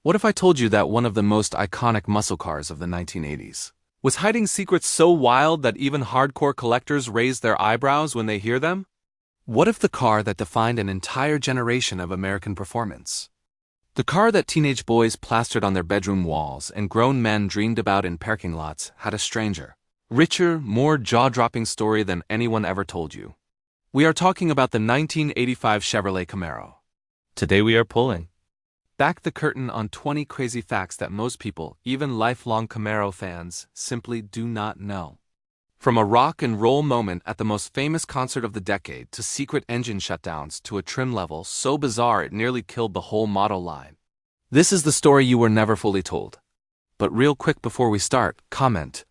What if I told you that one of the most iconic muscle cars of the 1980s was hiding secrets so wild that even hardcore collectors raise their eyebrows when they hear them? What if the car that defined an entire generation of American performance? The car that teenage boys plastered on their bedroom walls and grown men dreamed about in parking lots had a stranger, richer, more jaw-dropping story than anyone ever told you. We are talking about the 1985 Chevrolet Camaro. Today we are pulling back the curtain on 20 crazy facts that most people, even lifelong Camaro fans, simply do not know. From a rock and roll moment at the most famous concert of the decade to secret engine shutdowns to a trim level so bizarre it nearly killed the whole model line. This is the story you were never fully told. But real quick before we start, comment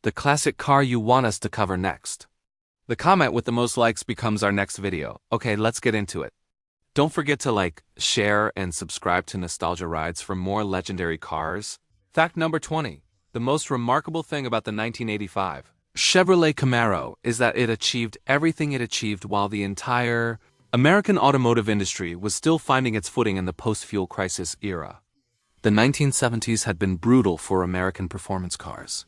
the classic car you want us to cover next. The comment with the most likes becomes our next video. Okay, let's get into it. Don't forget to like, share, and subscribe to Nostalgia Rides for more legendary cars. Fact number 20. The most remarkable thing about the 1985 Chevrolet Camaro is that it achieved everything it achieved while the entire American automotive industry was still finding its footing in the post-fuel crisis era. The 1970s had been brutal for American performance cars.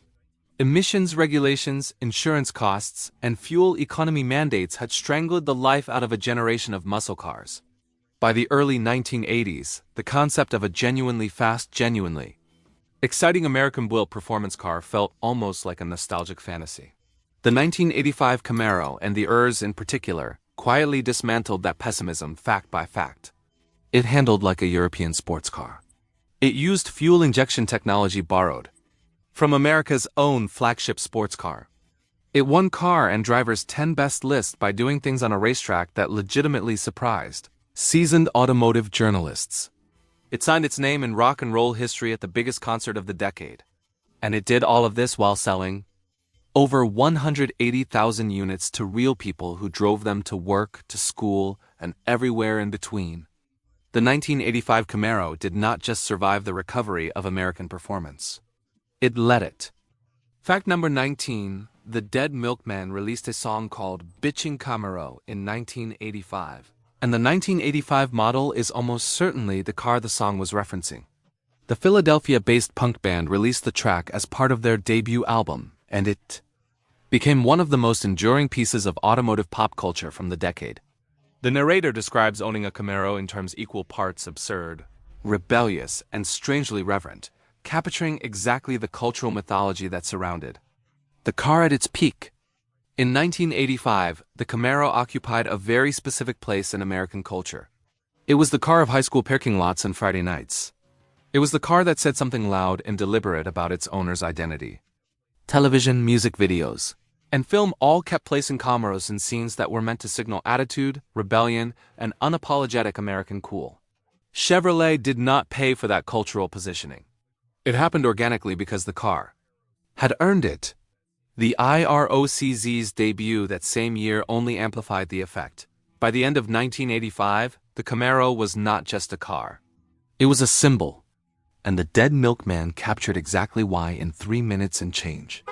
Emissions regulations, insurance costs, and fuel economy mandates had strangled the life out of a generation of muscle cars. By the early 1980s, the concept of a genuinely fast, genuinely exciting American-built performance car felt almost like a nostalgic fantasy. The 1985 Camaro, and the ERS in particular, quietly dismantled that pessimism fact by fact. It handled like a European sports car. It used fuel injection technology borrowed from America's own flagship sports car. It won car and drivers' 10 best list by doing things on a racetrack that legitimately surprised seasoned automotive journalists. It signed its name in rock and roll history at the biggest concert of the decade. And it did all of this while selling over 180,000 units to real people who drove them to work, to school, and everywhere in between. The 1985 Camaro did not just survive the recovery of American performance. It led it. Fact number 19. The Dead Milkmen released a song called Bitchin' Camaro in 1985. And the 1985 model is almost certainly the car the song was referencing. The Philadelphia-based punk band released the track as part of their debut album, and it became one of the most enduring pieces of automotive pop culture from the decade. The narrator describes owning a Camaro in terms equal parts absurd, rebellious, and strangely reverent, capturing exactly the cultural mythology that surrounded the car at its peak. In 1985, the Camaro occupied a very specific place in American culture. It was the car of high school parking lots and Friday nights. It was the car that said something loud and deliberate about its owner's identity. Television, music videos, and film all kept placing Camaros in scenes that were meant to signal attitude, rebellion, and unapologetic American cool. Chevrolet did not pay for that cultural positioning. It happened organically because the car had earned it. The IROCZ's debut that same year only amplified the effect. By the end of 1985, the Camaro was not just a car. It was a symbol, and the Dead Milkman captured exactly why in 3 minutes and change.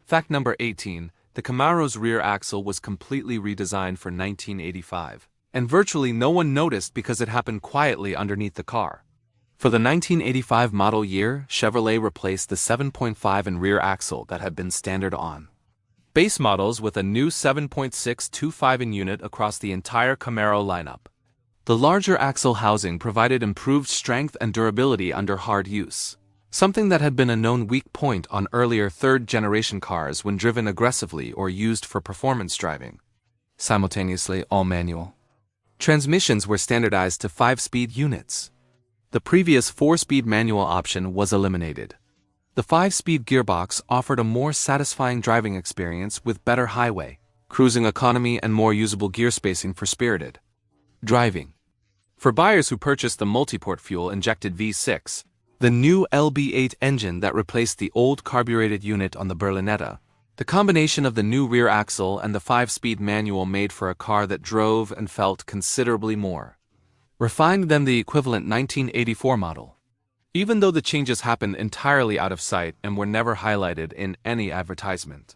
Fact number 18. The Camaro's rear axle was completely redesigned for 1985, and virtually no one noticed because it happened quietly underneath the car. For the 1985 model year, Chevrolet replaced the 7.5 in rear axle that had been standard on base models with a new 7.625 in unit across the entire Camaro lineup. The larger axle housing provided improved strength and durability under hard use, something that had been a known weak point on earlier third-generation cars when driven aggressively or used for performance driving. Simultaneously, all manual transmissions were standardized to 5-speed units. The previous 4-speed manual option was eliminated. The 5-speed gearbox offered a more satisfying driving experience with better highway, cruising economy, and more usable gear spacing for spirited driving. For buyers who purchased the multi-port fuel-injected V6, the new LB8 engine that replaced the old carbureted unit on the Berlinetta, the combination of the new rear axle and the 5-speed manual made for a car that drove and felt considerably more refined than the equivalent 1984 model. Even though the changes happened entirely out of sight and were never highlighted in any advertisement.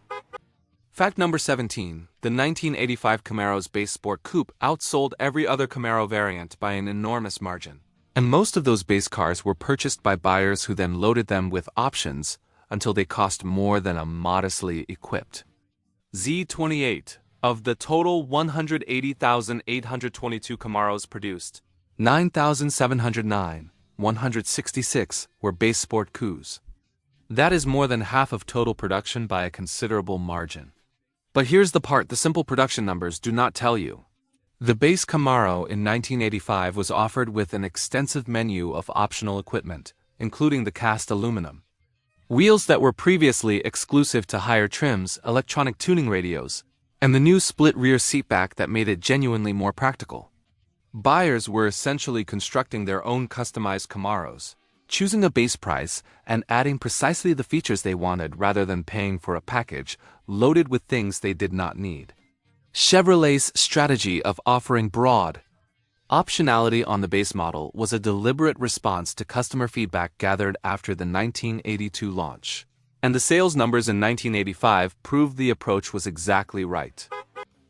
Fact number 17. The 1985 Camaro's base sport coupe outsold every other Camaro variant by an enormous margin. And most of those base cars were purchased by buyers who then loaded them with options until they cost more than a modestly equipped Z28. Of the total 180,822 Camaros produced, 166 were base sport coups. That is more than half of total production by a considerable margin. But here's the part the simple production numbers do not tell you. The base Camaro in 1985 was offered with an extensive menu of optional equipment, including the cast aluminum wheels that were previously exclusive to higher trims, electronic tuning radios, and the new split rear seatback that made it genuinely more practical. Buyers were essentially constructing their own customized Camaros, choosing a base price and adding precisely the features they wanted rather than paying for a package loaded with things they did not need. Chevrolet's strategy of offering broad optionality on the base model was a deliberate response to customer feedback gathered after the 1982 launch. And the sales numbers in 1985 proved the approach was exactly right.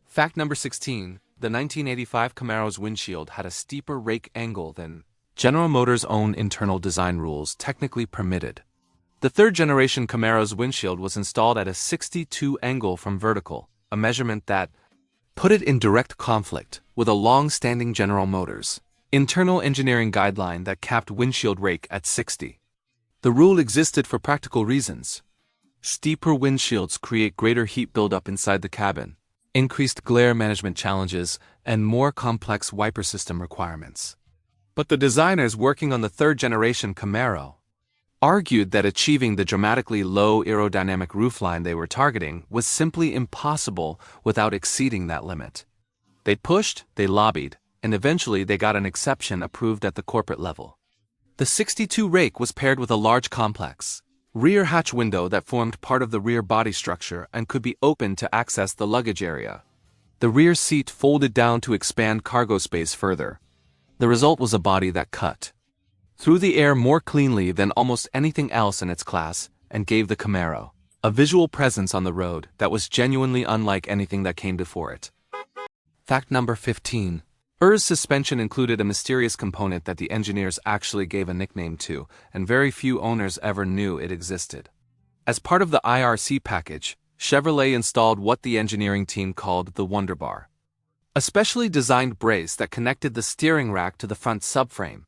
Fact number 16. The 1985 Camaro's windshield had a steeper rake angle than General Motors' own internal design rules technically permitted. The third-generation Camaro's windshield was installed at a 62 angle from vertical, a measurement that put it in direct conflict with a long-standing General Motors internal engineering guideline that capped windshield rake at 60. The rule existed for practical reasons. Steeper windshields create greater heat buildup inside the cabin, increased glare management challenges, and more complex wiper system requirements. But the designers working on the third-generation Camaro argued that achieving the dramatically low aerodynamic roofline they were targeting was simply impossible without exceeding that limit. They pushed, they lobbied, and eventually they got an exception approved at the corporate level. The 62 rake was paired with a large complex rear hatch window that formed part of the rear body structure and could be opened to access the luggage area. The rear seat folded down to expand cargo space further. The result was a body that cut through the air more cleanly than almost anything else in its class and gave the Camaro a visual presence on the road that was genuinely unlike anything that came before it. Fact number 15. Ur's suspension included a mysterious component that the engineers actually gave a nickname to, and very few owners ever knew it existed. As part of the IRC package, Chevrolet installed what the engineering team called the Wonder Bar, a specially designed brace that connected the steering rack to the front subframe.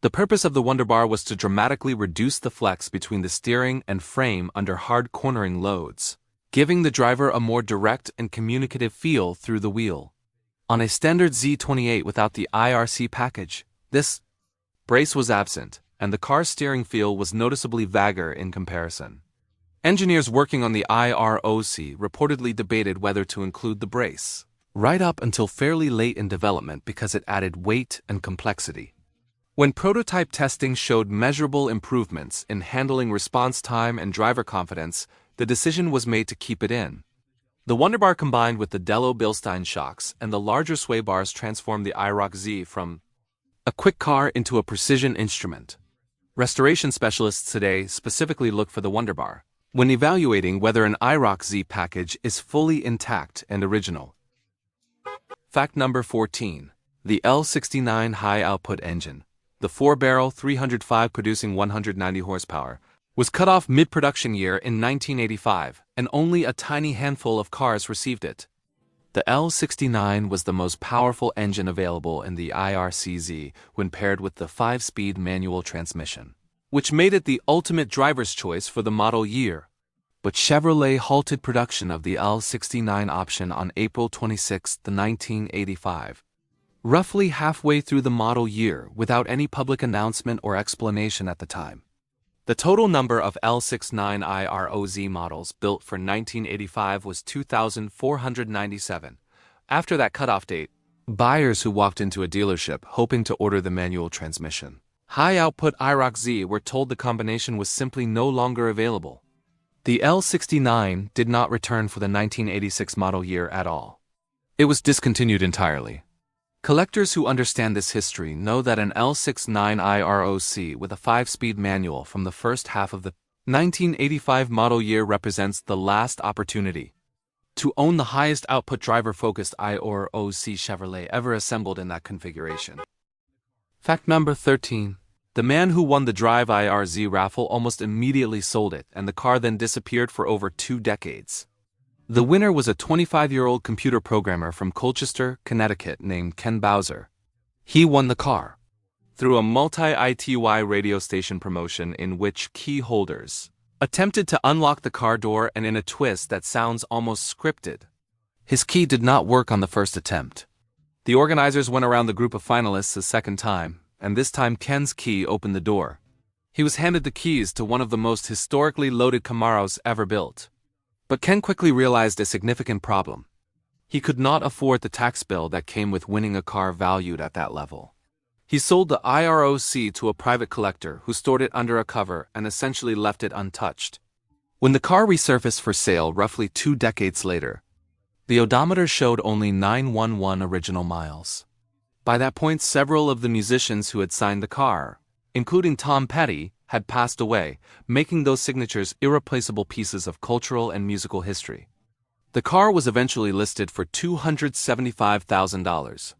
The purpose of the Wonder Bar was to dramatically reduce the flex between the steering and frame under hard cornering loads, giving the driver a more direct and communicative feel through the wheel. On a standard Z28 without the IRC package, this brace was absent, and the car's steering feel was noticeably vaguer in comparison. Engineers working on the IROC reportedly debated whether to include the brace right up until fairly late in development because it added weight and complexity. When prototype testing showed measurable improvements in handling response time and driver confidence, the decision was made to keep it in. The Wonder Bar combined with the Dello-Bilstein shocks and the larger sway bars transformed the IROC Z from a quick car into a precision instrument. Restoration specialists today specifically look for the Wonder Bar when evaluating whether an IROC Z package is fully intact and original. Fact number 14. The L69 high-output engine, the 4-barrel 305 producing 190 horsepower, was cut off mid-production year in 1985, and only a tiny handful of cars received it. The L69 was the most powerful engine available in the IRCZ when paired with the 5-speed manual transmission, which made it the ultimate driver's choice for the model year. But Chevrolet halted production of the L69 option on April 26, 1985. Roughly halfway through the model year without any public announcement or explanation at the time. The total number of L69 IROZ models built for 1985 was 2,497. After that cutoff date, buyers who walked into a dealership hoping to order the manual transmission high-output IROC Z were told the combination was simply no longer available. The L69 did not return for the 1986 model year at all. It was discontinued entirely. Collectors who understand this history know that an L69 IROC with a 5-speed manual from the first half of the 1985 model year represents the last opportunity to own the highest output driver-focused IROC Chevrolet ever assembled in that configuration. Fact number 13. The man who won the Drive IRZ raffle almost immediately sold it, and the car then disappeared for over 2 decades. The winner was a 25-year-old computer programmer from Colchester, Connecticut named Ken Bowser. He won the car through a multi-ITY radio station promotion in which key holders attempted to unlock the car door, and in a twist that sounds almost scripted, his key did not work on the first attempt. The organizers went around the group of finalists a second time, and this time Ken's key opened the door. He was handed the keys to one of the most historically loaded Camaros ever built. But Ken quickly realized a significant problem. He could not afford the tax bill that came with winning a car valued at that level. He sold the IROC to a private collector who stored it under a cover and essentially left it untouched. When the car resurfaced for sale roughly 2 decades later, the odometer showed only 911 original miles. By that point, several of the musicians who had signed the car, including Tom Petty, had passed away, making those signatures irreplaceable pieces of cultural and musical history. The car was eventually listed for $275,000.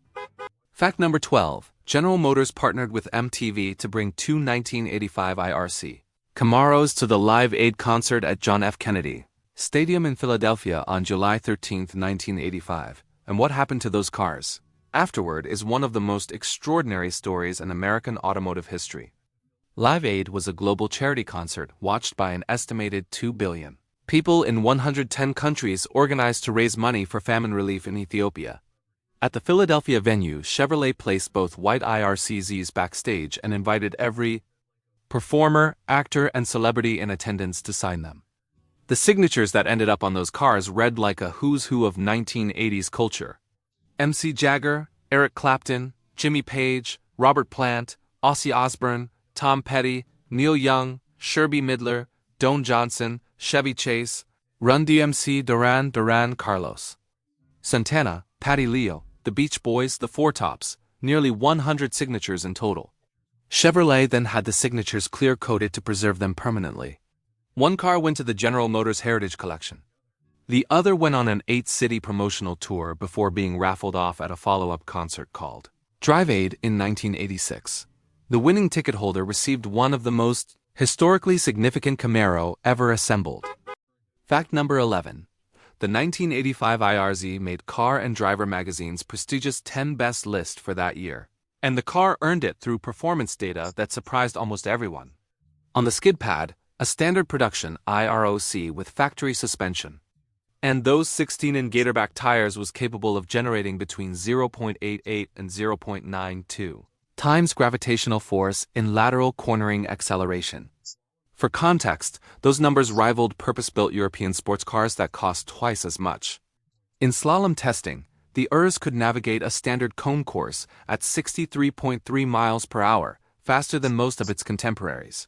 Fact number 12. General Motors partnered with MTV to bring 2 1985 IRC Camaros to the Live Aid concert at John F. Kennedy Stadium in Philadelphia on July 13, 1985. And what happened to those cars afterward is one of the most extraordinary stories in American automotive history. Live Aid was a global charity concert watched by an estimated 2 billion people in 110 countries organized to raise money for famine relief in Ethiopia. At the Philadelphia venue, Chevrolet placed both white IRCZs backstage and invited every performer, actor, and celebrity in attendance to sign them. The signatures that ended up on those cars read like a who's who of 1980s culture. MC Jagger, Eric Clapton, Jimmy Page, Robert Plant, Ozzy Osbourne, Tom Petty, Neil Young, Sherby Midler, Don Johnson, Chevy Chase, Run DMC, Duran, Carlos Santana, Patti Leo, the Beach Boys, the Four Tops, nearly 100 signatures in total. Chevrolet then had the signatures clear-coated to preserve them permanently. One car went to the General Motors Heritage Collection. The other went on an 8-city promotional tour before being raffled off at a follow-up concert called Drive Aid in 1986. The winning ticket holder received one of the most historically significant Camaro ever assembled. Fact number 11. The 1985 IRZ made Car and Driver magazine's prestigious 10 Best list for that year, and the car earned it through performance data that surprised almost everyone. On the skid pad, a standard production IROC with factory suspension, and those 16-in Gatorback tires was capable of generating between 0.88 and 0.92 times gravitational force in lateral cornering acceleration. For context, those numbers rivaled purpose-built European sports cars that cost twice as much. In slalom testing, the URS could navigate a standard cone course at 63.3 miles per hour, faster than most of its contemporaries.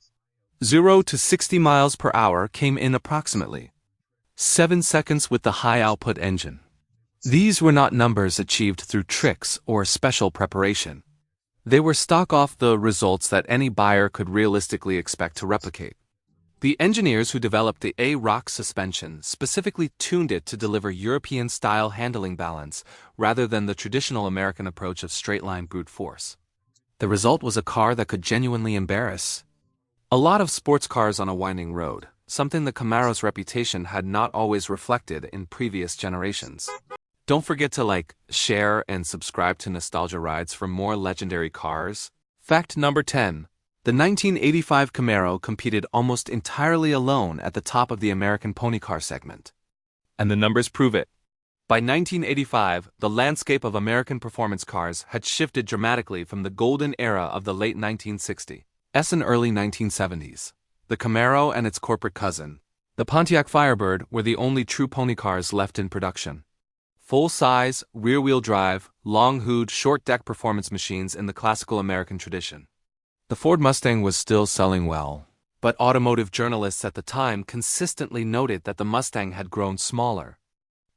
0 to 60 miles per hour came in approximately 7 seconds with the high-output engine. These were not numbers achieved through tricks or special preparation. They were stock off the results that any buyer could realistically expect to replicate. The engineers who developed the A-Rock suspension specifically tuned it to deliver European-style handling balance rather than the traditional American approach of straight-line brute force. The result was a car that could genuinely embarrass a lot of sports cars on a winding road, something the Camaro's reputation had not always reflected in previous generations. Don't forget to like, share, and subscribe to Nostalgia Rides for more legendary cars. Fact number 10. The 1985 Camaro competed almost entirely alone at the top of the American pony car segment. And the numbers prove it. By 1985, the landscape of American performance cars had shifted dramatically from the golden era of the late 1960s and early 1970s. The Camaro and its corporate cousin, the Pontiac Firebird, were the only true pony cars left in production. Full-size, rear-wheel drive, long-hood, short-deck performance machines in the classical American tradition. The Ford Mustang was still selling well, but automotive journalists at the time consistently noted that the Mustang had grown smaller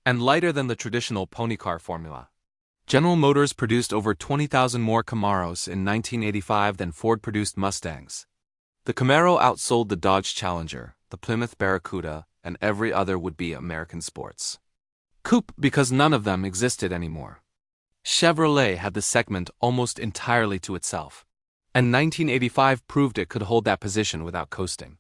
and lighter than the traditional pony car formula. General Motors produced over 20,000 more Camaros in 1985 than Ford produced Mustangs. The Camaro outsold the Dodge Challenger, the Plymouth Barracuda, and every other would-be American sports coupe because none of them existed anymore. Chevrolet had the segment almost entirely to itself. and 1985 proved it could hold that position without coasting.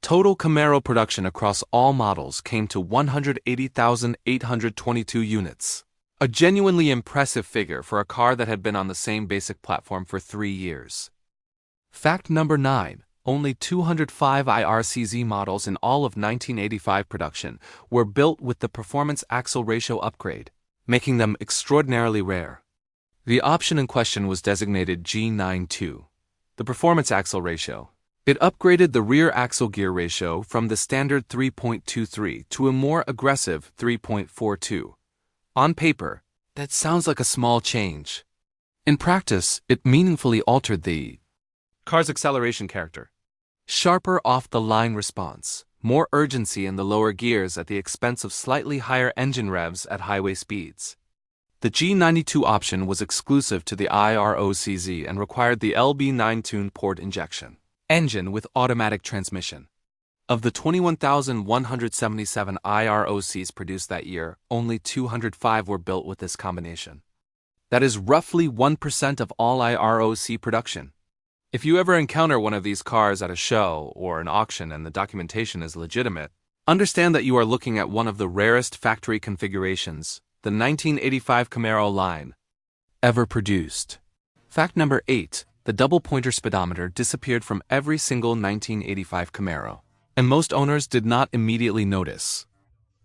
Total Camaro production across all models came to 180,822 units. A genuinely impressive figure for a car that had been on the same basic platform for 3 years. Fact number 9. Only 205 IRCZ models in all of 1985 production were built with the performance axle ratio upgrade, making them extraordinarily rare. The option in question was designated G92, the performance axle ratio. It upgraded the rear axle gear ratio from the standard 3.23 to a more aggressive 3.42. On paper, that sounds like a small change. In practice, it meaningfully altered the car's acceleration character. Sharper off-the-line response, more urgency in the lower gears at the expense of slightly higher engine revs at highway speeds. The G92 option was exclusive to the IROCZ and required the LB9 tuned port injection engine with automatic transmission. Of the 21,177 IROCs produced that year, only 205 were built with this combination. That is roughly 1% of all IROC production. If you ever encounter one of these cars at a show or an auction and the documentation is legitimate, understand that you are looking at one of the rarest factory configurations, the 1985 Camaro line, ever produced. Fact number 8. The double pointer speedometer disappeared from every single 1985 Camaro, and most owners did not immediately notice.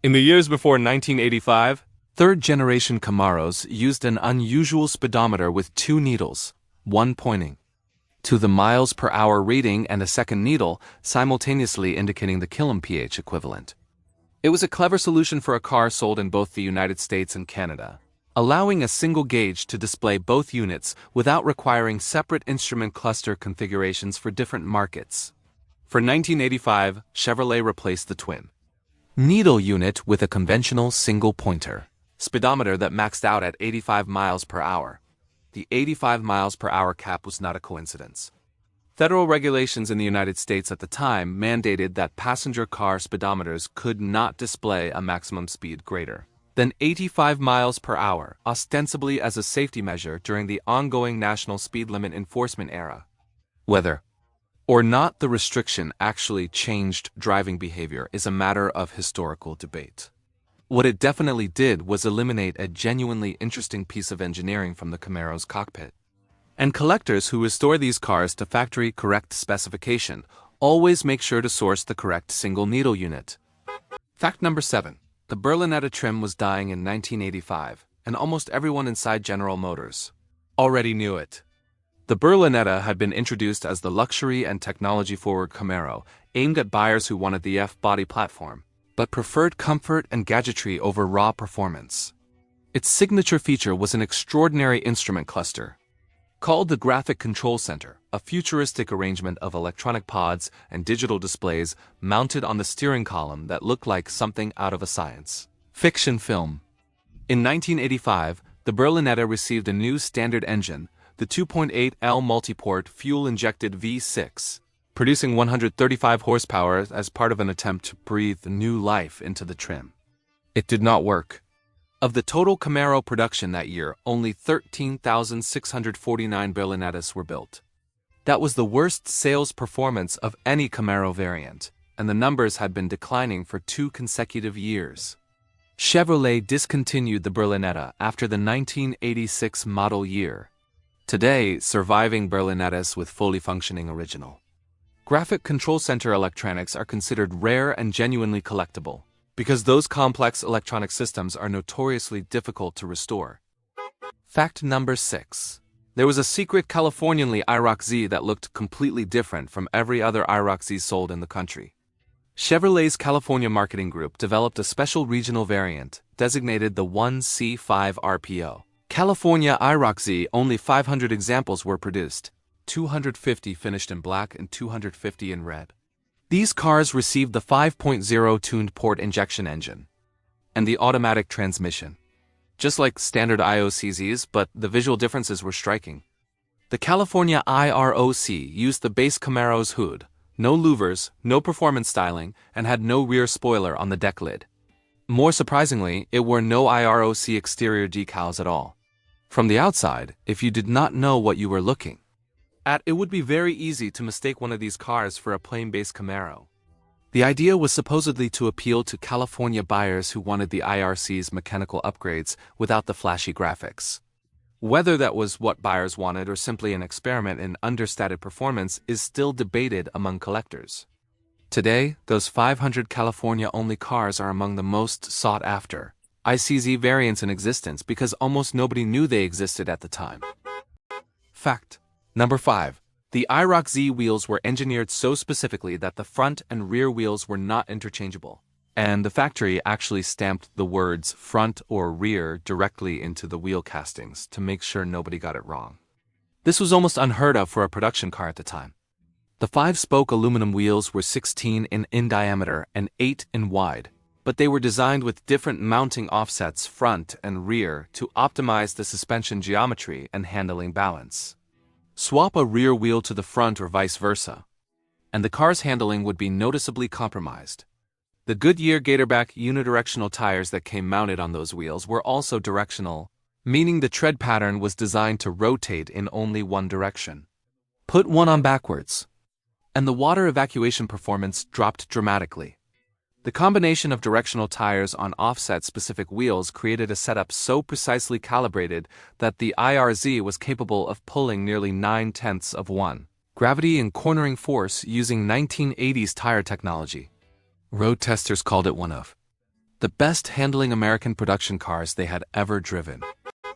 In the years before 1985, third-generation Camaros used an unusual speedometer with 2 needles, one pointing to the miles per hour reading and a second needle simultaneously indicating the kph equivalent. It was a clever solution for a car sold in both the United States and Canada, allowing a single gauge to display both units without requiring separate instrument cluster configurations for different markets. For 1985, Chevrolet replaced the twin needle unit with a conventional single pointer speedometer that maxed out at 85 miles per hour. The 85 miles per hour cap was not a coincidence. Federal regulations in the United States at the time mandated that passenger car speedometers could not display a maximum speed greater than 85 miles per hour, ostensibly as a safety measure during the ongoing national speed limit enforcement era. Whether or not the restriction actually changed driving behavior is a matter of historical debate. What it definitely did was eliminate a genuinely interesting piece of engineering from the Camaro's cockpit. And collectors who restore these cars to factory-correct specification always make sure to source the correct single needle unit. Fact number 7. The Berlinetta trim was dying in 1985, and almost everyone inside General Motors already knew it. The Berlinetta had been introduced as the luxury and technology-forward Camaro, aimed at buyers who wanted the F-body platform, but preferred comfort and gadgetry over raw performance. Its signature feature was an extraordinary instrument cluster, called the Graphic Control Center, a futuristic arrangement of electronic pods and digital displays mounted on the steering column that looked like something out of a science fiction film. In 1985, the Berlinetta received a new standard engine, the 2.8L multiport fuel-injected V6, producing 135 horsepower as part of an attempt to breathe new life into the trim. It did not work. Of the total Camaro production that year, only 13,649 Berlinettas were built. That was the worst sales performance of any Camaro variant, and the numbers had been declining for 2 consecutive years. Chevrolet discontinued the Berlinetta after the 1986 model year. Today, surviving Berlinettas with fully functioning original Graphic Control Center electronics are considered rare and genuinely collectible, because those complex electronic systems are notoriously difficult to restore. Fact number 6. There was a secret Californianly IROC-Z that looked completely different from every other IROC-Z sold in the country. Chevrolet's California marketing group developed a special regional variant, designated the 1C5 RPO. California IROC-Z, only 500 examples were produced. 250 finished in black and 250 in red. These cars received the 5.0 tuned port injection engine and the automatic transmission, just like standard IOCZs, but the visual differences were striking. The California IROC used the base Camaro's hood, no louvers, no performance styling, and had no rear spoiler on the deck lid. More surprisingly, it wore no IROC exterior decals at all. From the outside, if you did not know what you were looking It would be very easy to mistake one of these cars for a plain-based Camaro. The idea was supposedly to appeal to California buyers who wanted the IRC's mechanical upgrades without the flashy graphics. Whether that was what buyers wanted or simply an experiment in understated performance is still debated among collectors. Today, those 500 California-only cars are among the most sought-after ICZ variants in existence because almost nobody knew they existed at the time. Fact number 5. The IROC Z wheels were engineered so specifically that the front and rear wheels were not interchangeable, and the factory actually stamped the words front or rear directly into the wheel castings to make sure nobody got it wrong. This was almost unheard of for a production car at the time. The 5-spoke aluminum wheels were 16 in diameter and 8 in wide, but they were designed with different mounting offsets front and rear to optimize the suspension geometry and handling balance. Swap a rear wheel to the front or vice versa, and the car's handling would be noticeably compromised. The Goodyear Gatorback unidirectional tires that came mounted on those wheels were also directional, meaning the tread pattern was designed to rotate in only one direction. Put one on backwards, and the water evacuation performance dropped dramatically. The combination of directional tires on offset-specific wheels created a setup so precisely calibrated that the IRZ was capable of pulling nearly 9/10 of one gravity and cornering force using 1980s tire technology. Road testers called it one of the best handling American production cars they had ever driven.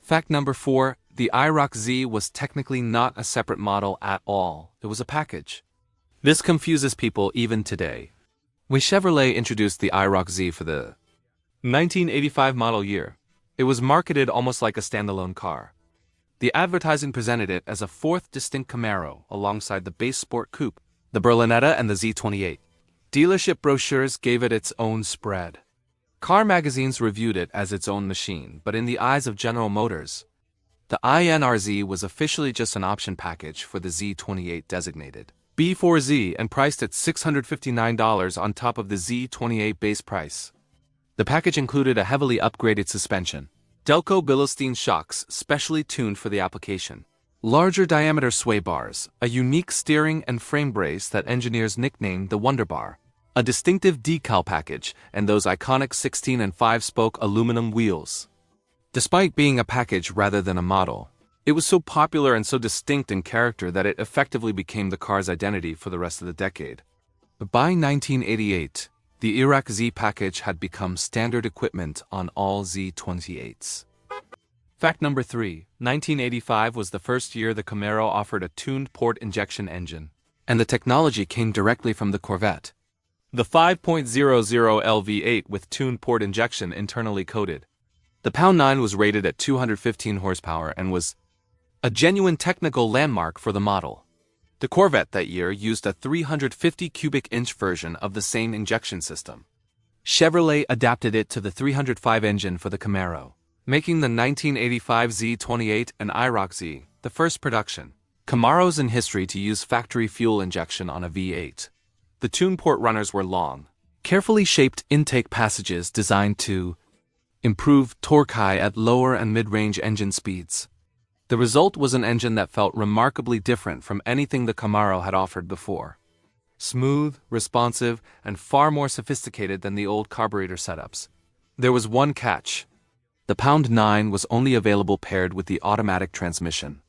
Fact number 4. The IROC Z was technically not a separate model at all. It was a package. This confuses people even today. When Chevrolet introduced the IROC Z for the 1985 model year, it was marketed almost like a standalone car. The advertising presented it as a fourth distinct Camaro alongside the base sport coupe, the Berlinetta and the Z28. Dealership brochures gave it its own spread. Car magazines reviewed it as its own machine, but in the eyes of General Motors, the INRZ was officially just an option package for the Z28 designated B4Z and priced at $659 on top of the Z28 base price. The package included a heavily upgraded suspension, Delco Bilstein shocks specially tuned for the application, larger diameter sway bars, a unique steering and frame brace that engineers nicknamed the Wonder Bar, a distinctive decal package, and those iconic 16 and 5-spoke aluminum wheels. Despite being a package rather than a model, it was so popular and so distinct in character that it effectively became the car's identity for the rest of the decade. But by 1988, the IROC Z package had become standard equipment on all Z28s. Fact number 3. 1985 was the first year the Camaro offered a tuned port injection engine, and the technology came directly from the Corvette. The 5.00 LV8 with tuned port injection internally coated. The Pound 9 was rated at 215 horsepower and was a genuine technical landmark for the model. The Corvette that year used a 350 cubic inch version of the same injection system. Chevrolet adapted it to the 305 engine for the Camaro, making the 1985 Z28 and IROC Z the first production Camaros in history to use factory fuel injection on a V8. The tune port runners were long, carefully shaped intake passages designed to improve torque at lower and mid-range engine speeds. The result was an engine that felt remarkably different from anything the Camaro had offered before. Smooth, responsive, and far more sophisticated than the old carburetor setups. There was one catch. The Pound 9 was only available paired with the automatic transmission.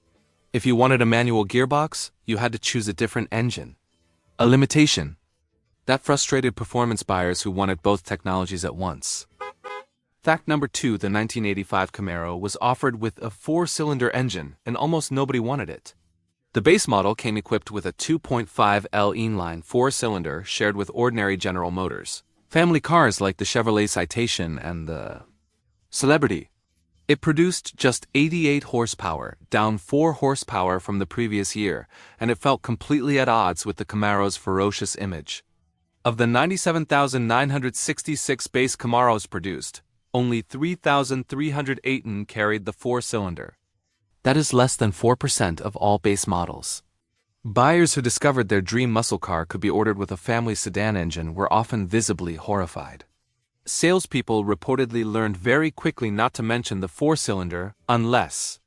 If you wanted a manual gearbox, you had to choose a different engine. A limitation that frustrated performance buyers who wanted both technologies at once. Fact number 2, the 1985 Camaro was offered with a 4-cylinder engine, and almost nobody wanted it. The base model came equipped with a 2.5 L inline 4-cylinder shared with ordinary General Motors family cars like the Chevrolet Citation and the Celebrity. It produced just 88 horsepower, down 4 horsepower from the previous year, and it felt completely at odds with the Camaro's ferocious image. Of the 97,966 base Camaros produced, only 3,308 carried the 4-cylinder. That is less than 4% of all base models. Buyers who discovered their dream muscle car could be ordered with a family sedan engine were often visibly horrified. Salespeople reportedly learned very quickly not to mention the 4-cylinder unless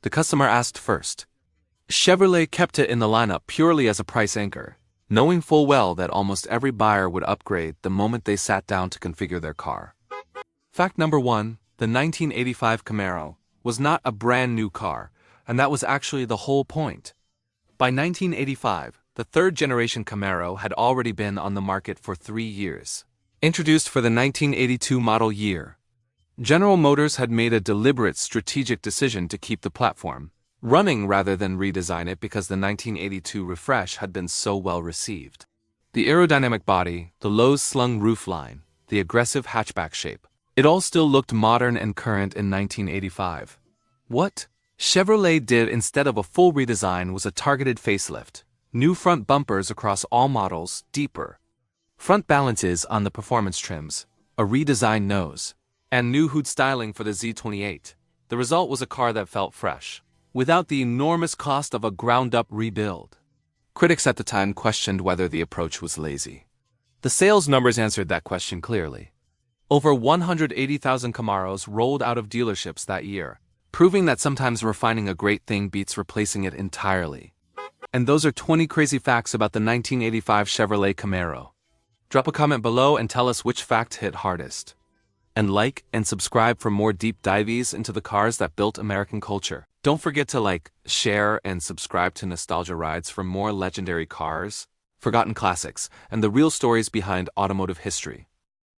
the customer asked first. Chevrolet kept it in the lineup purely as a price anchor, knowing full well that almost every buyer would upgrade the moment they sat down to configure their car. Fact number 1, the 1985 Camaro was not a brand new car, and that was actually the whole point. By 1985, the third-generation Camaro had already been on the market for 3 years. Introduced for the 1982 model year, General Motors had made a deliberate strategic decision to keep the platform running rather than redesign it because the 1982 refresh had been so well received. The aerodynamic body, the low-slung roofline, the aggressive hatchback shape, it all still looked modern and current in 1985. What Chevrolet did instead of a full redesign was a targeted facelift, new front bumpers across all models, deeper front balances on the performance trims, a redesigned nose, and new hood styling for the Z28. The result was a car that felt fresh, without the enormous cost of a ground-up rebuild. Critics at the time questioned whether the approach was lazy. The sales numbers answered that question clearly. Over 180,000 Camaros rolled out of dealerships that year, proving that sometimes refining a great thing beats replacing it entirely. And those are 20 crazy facts about the 1985 Chevrolet Camaro. Drop a comment below and tell us which fact hit hardest. And like and subscribe for more deep dives into the cars that built American culture. Don't forget to like, share, and subscribe to Nostalgia Rides for more legendary cars, forgotten classics, and the real stories behind automotive history.